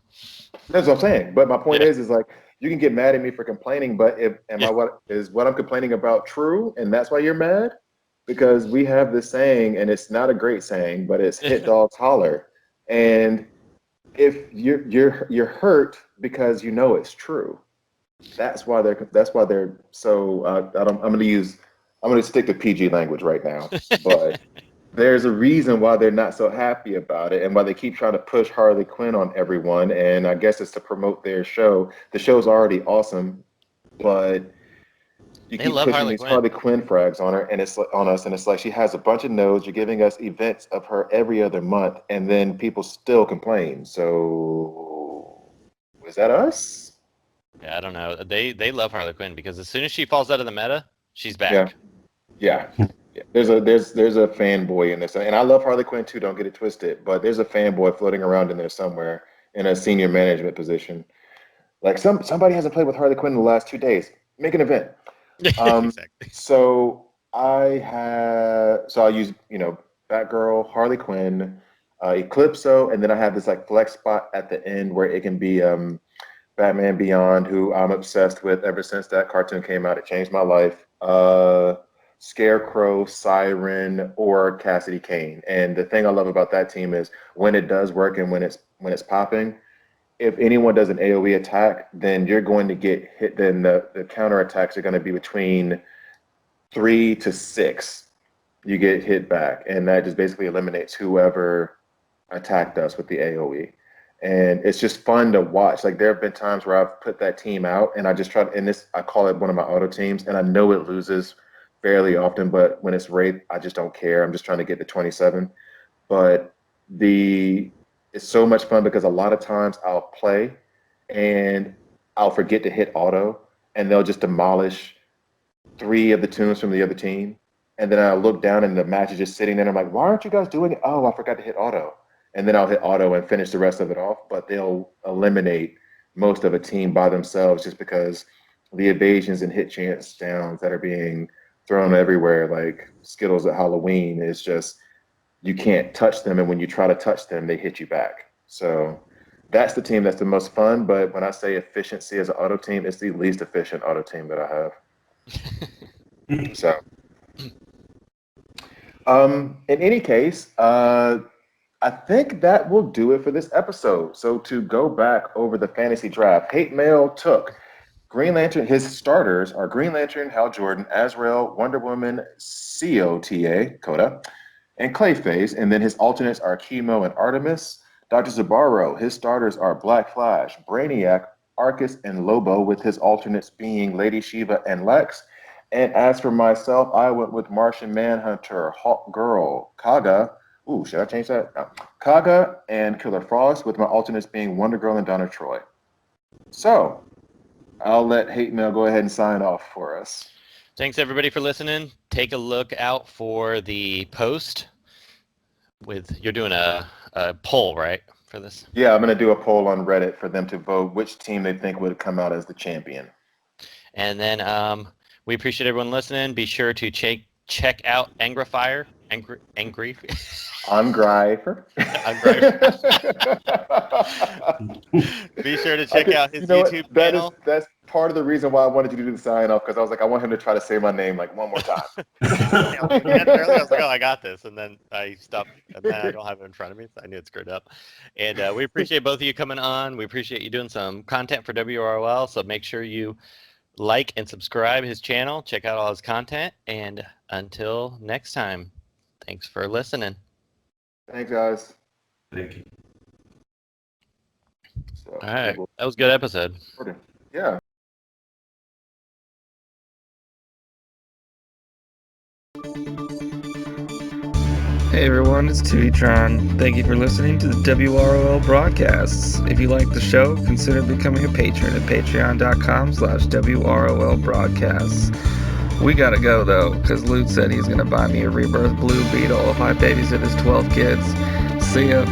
B: that's what I'm saying. But my point is like, you can get mad at me for complaining, but what I'm complaining about true, and that's why you're mad? Because we have this saying, and it's not a great saying, but it's hit dogs holler. And if you're hurt because you know it's true, that's why they're so. I'm going to stick to PG language right now, but there's a reason why they're not so happy about it and why they keep trying to push Harley Quinn on everyone. And I guess it's to promote their show. The show's already awesome, but you keep pushing these Harley Quinn frags on her, and it's on us. And it's like she has a bunch of nodes. You're giving us events of her every other month, and then people still complain. So Was that us?
A: Yeah, I don't know. They love Harley Quinn because as soon as she falls out of the meta, she's back.
B: Yeah. Yeah. There's a fanboy in this, and I love Harley Quinn too. Don't get it twisted, but there's a fanboy floating around in there somewhere in a senior management position. Like somebody hasn't played with Harley Quinn in the last 2 days. Make an event.
A: Exactly.
B: So I use Batgirl, Harley Quinn, Eclipso, and then I have this like flex spot at the end where it can be Batman Beyond, who I'm obsessed with ever since that cartoon came out. It changed my life. Scarecrow, Siren, or Cassidy Kane. And the thing I love about that team is when it does work and when it's popping, if anyone does an AoE attack, then you're going to get hit. Then the counter attacks are going to be between 3 to 6. You get hit back, and that just basically eliminates whoever attacked us with the AoE. And it's just fun to watch. Like there have been times where I've put that team out, and I just try to. And this I call it one of my auto teams, and I know it loses fairly often, but when it's raid, I just don't care. I'm just trying to get to 27. But it's so much fun because a lot of times I'll play and I'll forget to hit auto, and they'll just demolish 3 of the tunes from the other team. And then I'll look down and the match is just sitting there. And I'm like, why aren't you guys doing it? Oh, I forgot to hit auto. And then I'll hit auto and finish the rest of it off. But they'll eliminate most of a team by themselves just because the evasions and hit chance downs that are being thrown everywhere, like Skittles at Halloween, is just you can't touch them. And when you try to touch them, they hit you back. So that's the team that's the most fun. But when I say efficiency as an auto team, it's the least efficient auto team that I have. So, in any case, I think that will do it for this episode. So to go back over the fantasy draft, Hate Mail took Green Lantern. His starters are Green Lantern, Hal Jordan, Azrael, Wonder Woman, Coda, and Clayface. And then his alternates are Chemo and Artemis. Dr. Zibarro, his starters are Black Flash, Brainiac, Arcus, and Lobo, with his alternates being Lady Shiva and Lex. And as for myself, I went with Martian Manhunter, Hawk Girl, Kaga. Ooh, should I change that? No. Kaga and Killer Frost, with my alternates being Wonder Girl and Donna Troy. So I'll let Hate Mail go ahead and sign off for us.
A: Thanks everybody for listening. Take a look out for the post you're doing a poll, right, for this?
B: Yeah, I'm going to do a poll on Reddit for them to vote which team they think would come out as the champion.
A: And then we appreciate everyone listening. Be sure to check out Angreifer.
B: Angreifer.
A: Be sure to check out his YouTube channel.
B: That's part of the reason why I wanted you to do the sign off, because I was like, I want him to try to say my name like one more time.
A: I was like, oh, I got this, and then I stopped, and then I don't have it in front of me, so I knew it screwed up. And we appreciate both of you coming on. We appreciate you doing some content for WROL, so make sure you like and subscribe his channel. Check out all his content, and until next time, thanks for listening.
B: Thanks, guys.
C: Thank you.
B: So,
A: all right, that was a good episode.
B: Yeah.
D: Hey everyone, it's Titron. Thank you for listening to the WROL Broadcasts. If you like the show, consider becoming a patron at patreon.com/WROL Broadcasts. We gotta go though, because Luke said he's gonna buy me a Rebirth Blue Beetle if I babysit his 12 kids. See ya.